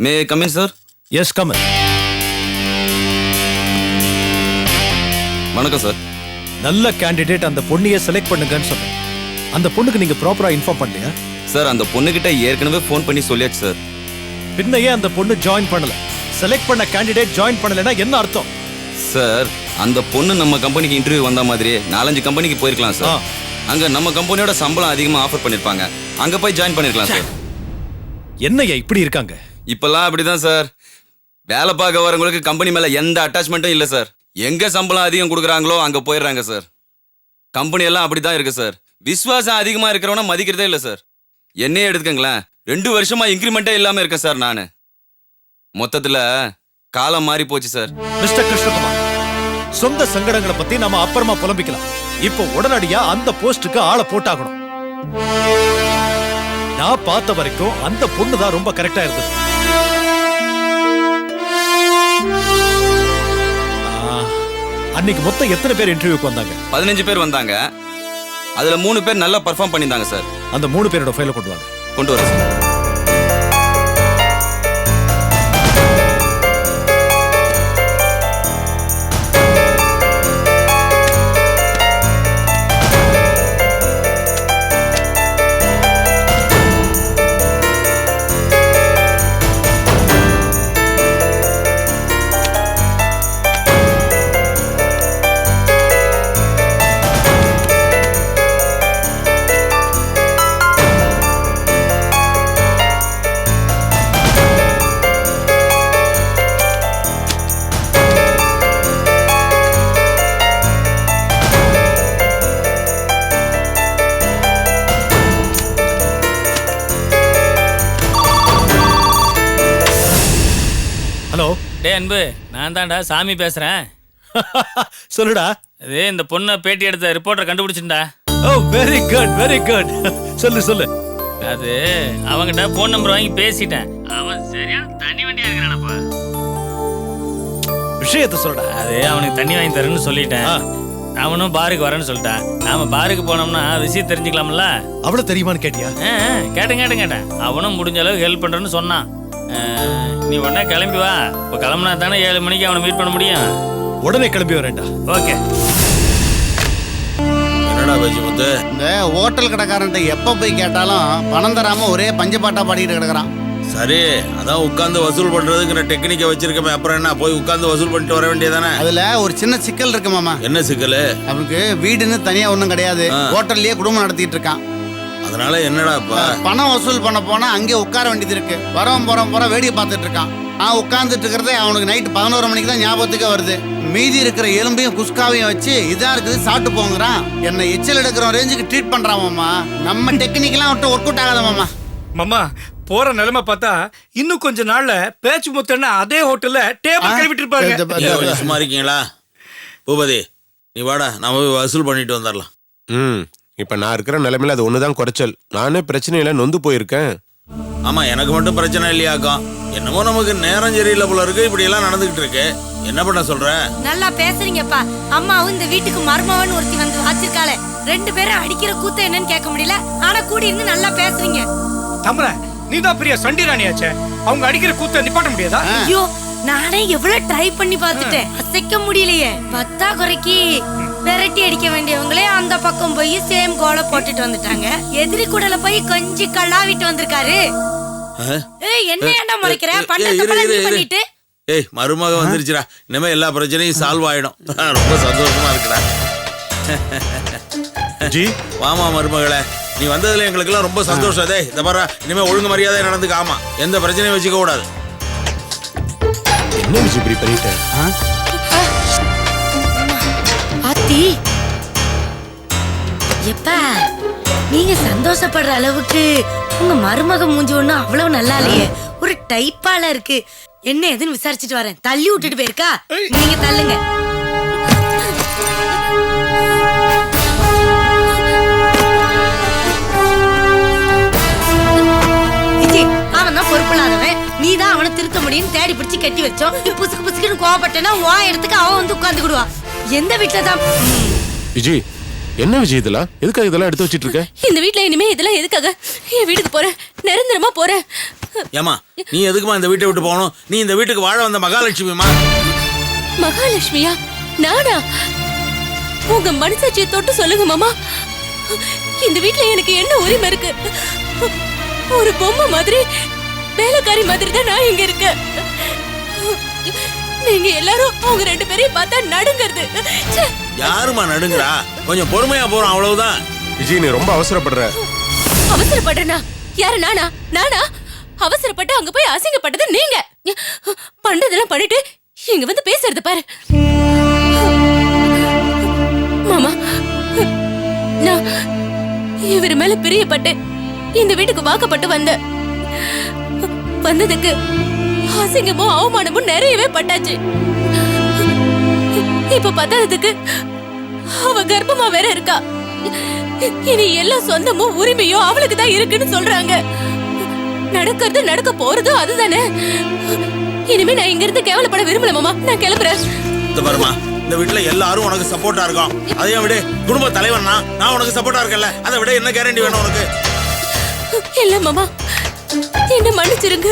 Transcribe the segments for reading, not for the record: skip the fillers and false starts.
May coming sir? Yes coming. வணக்கம் sir. நல்ல candidate அந்த பொண்ணையே செலக்ட் பண்ணுங்கன்னு சொன்னேன். அந்த பொண்ணுக்கு நீங்க ப்ராப்பரா இன்ஃபார்ம் பண்ணலையா? சார் அந்த பொண்ணுகிட்ட ஏற்கனவே ஃபோன் பண்ணி சொல்லியாச்சு சார். பின்ன ஏன் அந்த பொண்ணு ஜாயின் பண்ணல? செலக்ட் பண்ண கேண்டிடேட் ஜாயின் பண்ணலன்னா என்ன அர்த்தம்? சார் அந்த பொண்ணு நம்ம கம்பெனிக்கு இன்டர்வியூ வந்த மாதிரி 4-5 கம்பெனிக்கு போயிருக்கலாம் சார். அங்க நம்ம கம்பெனியோட சம்பளம் அதிகமா ஆஃபர் பண்ணிருப்பாங்க, அங்க போய் ஜாயின் பண்ணிருக்கலாம் சார். என்னையா இப்படி இருக்காங்க? இப்பெல்லாம் அப்படிதான் சார். வேலை பார்க்க வரவங்களுக்கு கம்பெனி மேல எந்த அட்டாச்மெண்ட்டும் இல்லை சார். எங்க சம்பளம் அதிகம் கொடுக்குறாங்களோ அங்க போயிடுறாங்க சார். கம்பெனி எல்லாம் அப்படிதான் இருக்கு சார். விசுவாசம் அதிகமா இருக்கிறவன மதிக்கிறதே இல்லை சார். என்னையே எடுத்துக்கங்களேன், 2 வருஷமா இன்க்ரிமெண்டே இல்லாம இருக்கேன் சார் நானு. மொத்தத்துல காலம் மாறி போச்சு சார். மிஸ்டர் கிருஷ்ணகுமார், சொந்த சங்கடங்களை பத்தி நாம அப்புறமா புலம்பிக்கலாம். இப்போ உடனடியா அந்த போஸ்டுக்கு ஆளை போட்டாகணும். நான் பார்த்த வரைக்கும் அந்த பொண்ணு தான் ரொம்ப கரெக்டா இருந்தது. அன்னைக்கு மொத்தம் எத்தனை பேர் இன்டர்வியூக்கு வந்தாங்க? 15 பேர் வந்தாங்க. அதுல 3 பேர் நல்லா பர்ஃபார்ம் பண்ணியிருந்தாங்க சார். அந்த 3 பேரோட ஃபைலை கொண்டு வாங்க. கொண்டு வரேன் சார். ஹலோ. டே அன்பு, நான் தான்டா சாமி பேசுறேன். சொல்லுடா. அதே இந்த பொண்ணை பேட்டி எடுத்த ரிப்போர்ட்டரை கண்டுபிடிச்சிட்டா. ஓ வெரி குட் வெரி குட். சொல்லு சொல்லு. அது அவங்கிட்ட போன் நம்பர் வாங்கி பேசிட்டேன். அவன் சரியான தண்ணி வண்டியா இருக்கிறானப்பா. விஷயத்தை சொல்லுடா. அது அவனுக்கு தண்ணி வாங்கி தரேன்னு சொல்லிட்டேன். அவனும் பாருக்கு வரேன்னு சொல்லிட்டான். நாம பாருக்கு போனோம்னா விஷயம் தெரிஞ்சுக்கலாம்ல. அவ்வளவு தெரியுமான்னு கேட்டியா? கேட்டேன். அவனும் முடிஞ்ச அளவுக்கு ஹெல்ப் பண்றேன்னு சொன்னான். நீ உடனே கிளம்பி வா. இப்போ கிளம்புனா தானே 7 மணிக்கு அவனை மீட் பண்ண முடியும். உடனே கிளம்பி வரேன்டா. ஓகே. என்னடா பேச்சு முத்து? இந்த ஹோட்டல் கடைக்காரன்ட்ட எப்ப போய் கேட்டாலும் பணம் தராம ஒரே பஞ்சப்பாட்டா பாடிட்டு கிடக்குறான். சரி, அதான் உட்கார்ந்து வசூல் பண்றதுக்கு நான் டெக்னிக்கை வச்சிருக்கேன். அப்புறம் என்ன, போய் உட்கார்ந்து வசூல் பண்ணிட்டு வர வேண்டியதானே? அதுல ஒரு சின்ன சிக்கல் இருக்கு மாமா. என்ன சிக்கல்? அவனுக்கு வீடுன்னு தனியா ஒண்ணும் கிடையாது. ஹோட்டல்லயே குடும்பம் நடத்திட்டு இருக்கான். அதனால என்னடாப்பா? பணம் வசூல் பண்ண போனா அங்கே உட்கார வேண்டியது இருக்கு. வரவன் போற வேடிக்கை பார்த்துட்டு இருக்கான். உட்கார்ந்துட்டு இருக்கிறதே அவனுக்கு நைட்டு 11 மணிக்கு தான் ஞாபகத்துக்கே வருது. மீதி இருக்கிற எலும்பையும் குஸ்காவையும் வச்சு இதா இருக்குது சாப்பிட்டு போங்கிறான். என்ன எச்சல் எடுக்கிற ரேஞ்சுக்கு ட்ரீட் பண்றான் மாமா. நம்ம டெக்னிக்கெல்லாம் விட்டு ஒர்க் அவுட் ஆகாத மாமா. மாமா போற நிலைமை பார்த்தா இன்னும் கொஞ்ச நாள்ல பேச்சு முத்தன்னா அதே ஹோட்டல்ல டேபிள் கழுவிட்டு இருப்பாங்க. சும்மா இருக்கீங்களா? பூபதி, நீ வாடா, நாம போய் வசூல் பண்ணிட்டு வந்துடலாம். இப்ப நான் இருக்கிற நிலைமையில அது ஒண்ணுதான் குறைச்சல். நானே பிரச்சனையில நொந்து போயிருக்கேன். ஆமா, எனக்கு மட்டும் பிரச்சனை இல்லையாக்கும். என்னமோ நமக்கு நேரம் சரியில்லை போல இருக்கு. இப்படி எல்லாம் நடந்துகிட்டு இருக்கு. என்ன பண்ண சொல்ற? நல்லா பேசுறீங்கப்பா. அம்மாவும் இந்த வீட்டுக்கு மருமவன் ஒருத்தி வந்து வச்சிருக்காளே. 2 பேரும் அடிக்கிற கூத்த என்னன்னு கேட்க முடியல. ஆனா கூடி இருந்து நல்லா பேசுறீங்க. தம்பர, நீ தான் பெரிய சண்டிராணியாச்சே. அவங்க அடிக்கிற கூத்த நிப்பாட்ட முடியாதா? ஐயோ, நானே எவ்வளவு ட்ரை பண்ணி பார்த்துட்டேன். அசைக்க முடியலையே. பத்தா குறைக்கி விரட்டி அடிக்க வேண்டியவங்களே அந்த பக்கம் போய் சேம் கோல போட்டுட்டு வந்துட்டாங்க. எதிரி கூடல போய் கொஞ்சி கல்லாவிட்டு வந்திருக்காரு. என்ன ஏண்டா முறைக்கிற? பண்ணிட்டு ஏய், மருமக வந்துருச்சுடா. இனிமே எல்லா பிரச்சனையும் சால்வ் ஆயிடும். ரொம்ப சந்தோஷமா இருக்குடா. ஜி வாமா மருமகளே, நீ வந்ததுல எங்களுக்கு எல்லாம் ரொம்ப சந்தோஷம். அதே இந்த பாரு, இனிமே ஒழுங்கு மரியாதை நடந்துக்க. ஆமா, எந்த பிரச்சனையும் வச்சுக்க கூடாது. என்ன விஷயம் இப்படி பண்ணிட்டேன்? ஆத்தி, எப்பா நீங்க சந்தோஷப்படுற அளவுக்கு உங்க மருமக மூஞ்சி ஒண்ணும் அவ்வளவு நல்லா இல்லையே. ஒரு டைப்பால இருக்கு. என்ன எதுன்னு விசாரிச்சுட்டு வரேன். தள்ளி விட்டுட்டு போயிருக்கா? நீங்க தள்ளுங்க. அவன் தான் பொறுப்பில்லாதவன். நீதான் அவனை திருத்த முடியும் தேடி பிடிச்சு கட்டி வச்சோம். புசுக்கு புசுக்குன்னு கோவப்பட்டேன்னா உன் இடத்துக்கு அவன் வந்து உட்கார்ந்துக்கிடுவான். எந்த வீட்டுல தான் விஜய், என்ன விஜய் இதெல்லாம்? எதுக்காக இதெல்லாம் எடுத்து வச்சிட்டு இருக்க? இந்த வீட்ல இனிமே இதெல்லாம் எதுக்காக? என் வீட்டுக்கு போறேன், நிரந்தரமா போறேன். ஏமா நீ எதுக்குமா இந்த வீட்டை விட்டு போகணும்? நீ இந்த வீட்டுக்கு வாழ வந்த மகாலட்சுமிமா. மகாலட்சுமியா? நானா? உங்க மனசாட்சியை தொட்டு சொல்லுங்க மாமா. இந்த வீட்ல எனக்கு என்ன உரிமை இருக்கு? ஒரு பொம்மை மாதிரி, வேலைக்காரி மாதிரி தான் நான் இங்க இருக்கேன். நீங்க எல்லாரும் அவங்க 2 பேரையும் பார்த்தா நடுங்கிறது. ச்சே. யாருமா நடுங்குறா? கொஞ்சம் பொறுமையா போறோம், அவ்வளவுதான். விஜய் நீ ரொம்ப அவசரப்படுற. அவசரப்படுறேனா? யாரு? நானா? அவசரப்பட்டு அங்க போய் அசிங்கப்பட்டது நீங்க. பண்றதெல்லாம் பண்ணிட்டு இங்க வந்து பேசுறது பாரு. மாமா, நான் இவர் மேல பிரியப்பட்டு இந்த வீட்டுக்கு வாக்கப்பட்டு வந்ததுக்கு அசிங்கமும் அவமானமும் நிறையவே பட்டாச்சு. இப்ப பத்தாததுக்கு அவ கர்ப்பமா வேற இருக்கா. இனி எல்லா சொந்தமும் உரிமையும் அவளுக்கு தான் இருக்குன்னு சொல்றாங்க. நடக்கிறது நடக்க போறதும் அதுதானே. இனிமே நான் இங்க இருந்து கேவலப்பட விரும்பல மாமா. நான் கிளம்புறேன். இந்த பாருமா, இந்த வீட்டுல எல்லாரும் உனக்கு சப்போர்ட்டா இருக்கும். அதையும் விட குடும்ப தலைவன் நான் உனக்கு சப்போர்ட்டா இருக்கல. அதை விட என்ன கேரண்டி வேணும் உனக்கு? இல்ல மாமா, என்ன மன்னிச்சிருங்க.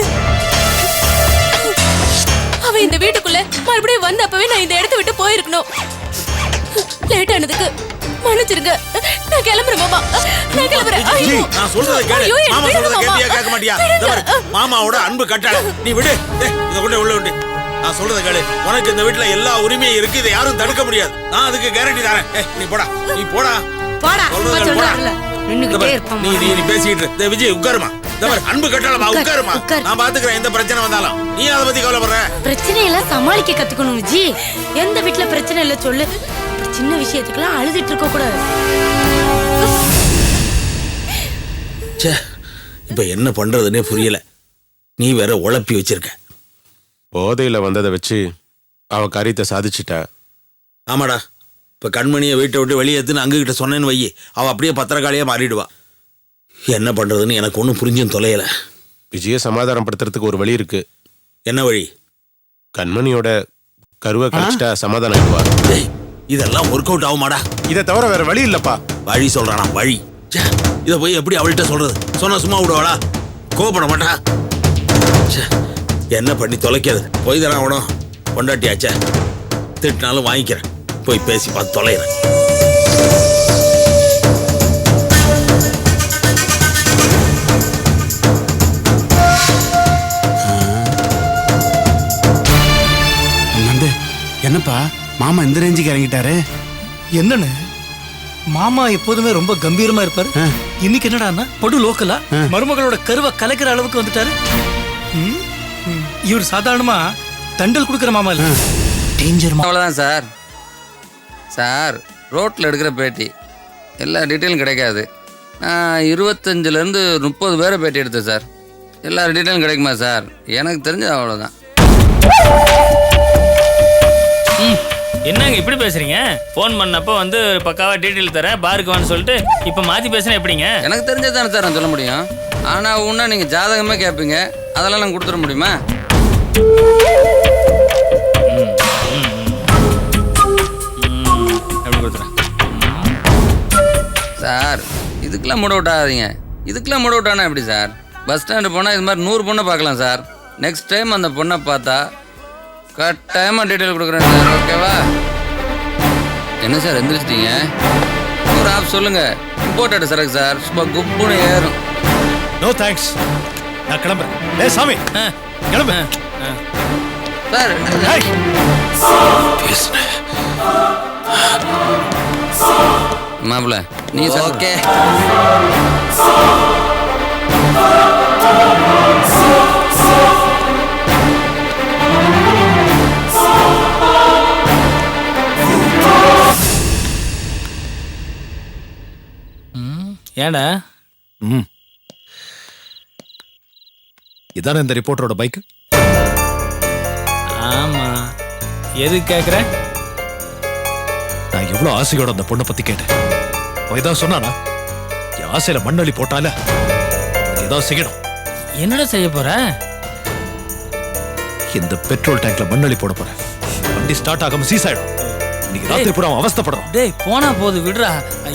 அவ இந்த வீட்டுக்குள்ள மறுபடியும் வந்த அப்பவே நான் இந்த இடத்தை விட்டு போயிருக்கணும். லேட் ஆனதுக்கு மன்னிச்சிருங்க. நான் கிளம்புறேன் மாமா. நான் கிளம்புறேன். ஐயோ, நான் சொல்றத கேளு. ஐயோ, மாமா விடுங்க சொல்றத மாமா. கேட்டியா கேட்க மாட்டியா? இந்த பாரு, மாமாவோட அன்பு கட்டளை. நீ விடு. இத கொண்டு உள்ள விடு. நான் சொல்றத கேளு. உனக்கு இந்த வீட்டுல எல்லா உரிமையும் இருக்கு. இதை யாரும் தடுக்க முடியாது. நான் அதுக்கு கேரண்டி தரேன். நீ போடா. போடா சொல்றத கேளு, சொல்றாங்கல இந்த நின்னுக்கிட்டே பாரு, இருப்பான். நீ பேசிட்டு இரு. விஜய் உட்காருமா. இந்த பாரு, அன்பு கட்டளை உட்காருமா. உட்காரு. நான் பாத்துக்கிறேன். எந்த பிரச்சனை வந்தாலும் நீ அதை பத்தி கவலைப்படுற. பிரச்சனை எல்லாம் சமாளிக்க கத்துக்கணும் விஜி. எந்த வீட்ல பிரச்சனை இல்ல சொல்லு. இப்படி சின்ன விஷயத்துக்குலாம் அழுதுட்டு இருக்க கூடாது. இப்ப என்ன பண்றதுன்னே புரியல. நீ வேற உழப்பி வச்சிருக்க. போதையில வந்ததை வச்சு அவ காரியத்தை சாதிச்சிட்டா. ஆமாடா, இப்ப கண்மணியை வீட்டை விட்டு வெளியேத்துன்னு அங்ககிட்ட சொன்னேன்னு வை, அவ அப்படியே பத்திரக்காளியா மாறிடுவா. என்ன பண்றதுன்னு எனக்கு ஒன்றும் புரிஞ்சும் தொலையல. விஜய சமாதானப்படுத்துறதுக்கு ஒரு வழி இருக்கு. என்ன வழி? கண்மணியோட கருவை கழிச்சிட்டா சமாதானம் ஆயிடுவா. டேய், இதெல்லாம் ஒர்க் அவுட் ஆகுமாடா? இதை தவிர வேற வழி இல்லப்பா. வழி சொல்றானா? வழி? இதை போய் எப்படி அவள்கிட்ட சொல்றது? சொன்னா சும்மா விடுவாளா? கோவப்பட மாட்டா? என்ன பண்ணி தொலைக்கிறது? போய் தானே ஆகணும். கொண்டாட்டியாச்சே, திட்டினாலும் வாங்கிக்கிறேன். போய் பேசி பார்த்து தொலைகிறேன். என்னப்பா மாமா இந்த ரேஞ்சுக்கு இறங்கிட்டாரு? என்னன்னு மாமா எப்போதுமே ரொம்ப கம்பீரமா இருப்பாரு. இன்னைக்கு என்னடான்னா படு லோக்கலா மருமகளோட கருவை கலைக்கிற அளவுக்கு வந்துட்டாரு. இவர் சாதாரணமா தண்டல் கொடுக்கிற மாமா இல்ல, டேஞ்சர் மாமா. அவ்வளோதான் சார். சார், ரோட்டில் எடுக்கிற பேட்டி எல்லா டீட்டெயிலும் கிடைக்காது. நான் 25லேருந்து 30 பேரை பேட்டி எடுத்தேன் சார். எல்லா டீட்டெயிலும் கிடைக்குமா சார்? எனக்கு தெரிஞ்சது அவ்வளோதான். என்னங்க இப்படி பேசுறீங்க? ஃபோன் பண்ணப்போ வந்து பக்காவா டீட்டெயில் தரேன் பாருக்கு வான்னு சொல்லிட்டு இப்போ மாற்றி பேசுனா எப்படிங்க? எனக்கு தெரிஞ்சது தானே சார் நான் சொல்ல முடியும். ஆனால் உன்ன நீங்கள் ஜாதகமே கேட்பீங்க, அதெல்லாம் நான் கொடுத்துட முடியுமா? எப்படி கொடுத்துறேன் சார்? இதுக்கெல்லாம் மூட் அவுட் ஆகாதீங்க. இதுக்கெல்லாம் மூட் அவுட் ஆனால் எப்படி சார்? பஸ் ஸ்டாண்டு போனால் இது மாதிரி 100 பொண்ணை பார்க்கலாம் சார். நெக்ஸ்ட் டைம் அந்த பொண்ணை பார்த்தா கட்டாயமாக டீட்டெயில் கொடுக்குறேன் சார். ஓகேவா? என்ன சார் எந்திரிச்சிட்டீங்க? ஒரு ஆப் சொல்லுங்க. இம்போர்ட்டட் சரக்கு சார், சும்மா குப்புன்னு ஏறும். நோ தேங்க்ஸ், நான் கிளம்புறேன். டேய் சாமி, கிளம்பு. சார் மாப்பிள்ள நீ ஓகே. ஏடா? இதானே இந்த ரிப்போர்ட்டரோட பைக்? ஆமா. எது கேக்குற? நான் எவ்வளவு ஆசையோட அந்த பொண்ணை பத்தி கேட்டேன். அவன் ஏதாவது சொன்னானா? என் ஆசையில மண்ணள்ளி போட்டால ஏதாவது செய்யணும். என்னடா செய்ய போற? இந்த பெட்ரோல் டேங்க்ல மண்ணள்ளி போட போறேன். வண்டி ஸ்டார்ட் ஆகாம சீஸ் ஆயிடும். இன்னைக்கு ராத்திரி பூரா அவன் அவஸ்தைப்படுறான். டேய் போனா போது விடுறா,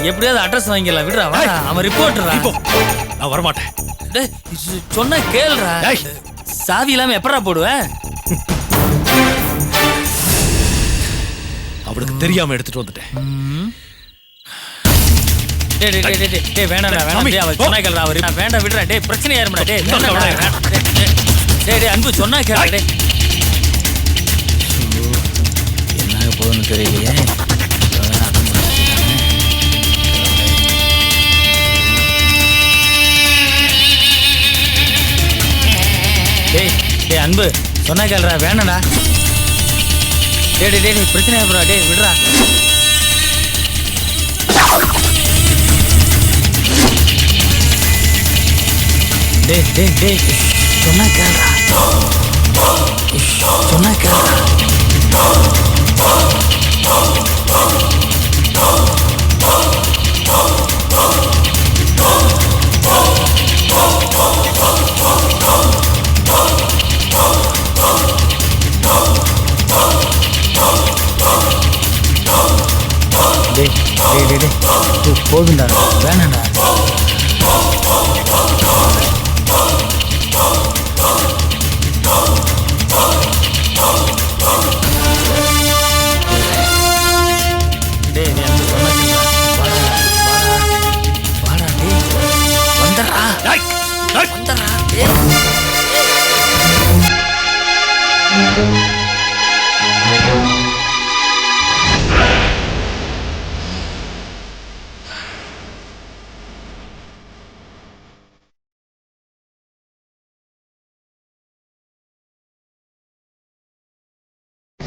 எப்படியாவது அட்ரஸ் வாங்கிடலாம் விடுறா. வா, அவன் ரிப்போர்ட்டரா. இப்போ நான் வரமாட்டேன். டேய் சொன்னா கேளுடா. டேய். சாவி இல்லாம எப்படா போடுவேன்? அவனுக்கு தெரியாம எடுத்துட்டு வந்துட்டேன். டேய் டேய் டேய் டேய் டேய் வேணாம்டா வேணாம். டேய் அவன் சொன்னா கேளுடா. அவர் வேண்டாம் விடுறா. டேய் பிரச்சனை யாருடா? டேய் வேண்டாம்டா. டேய் டேய் அன்பு சொன்னா கேளுடா. டேய் என்ன போகுதுன்னு தெரியலையே. டேய் டேய் அன்பு சொன்னா கேளுடா. வேணாம்டா. டேய் டேய் டேய் பிரச்சனை யாருடா? டேய் விடுறா. டேய் டேய் டேய் சொன்னா கேளுடா. சொன்னா கேளுடா. டேய் டேய் டேய் டேய் போதுண்டா. வேணாண்டா.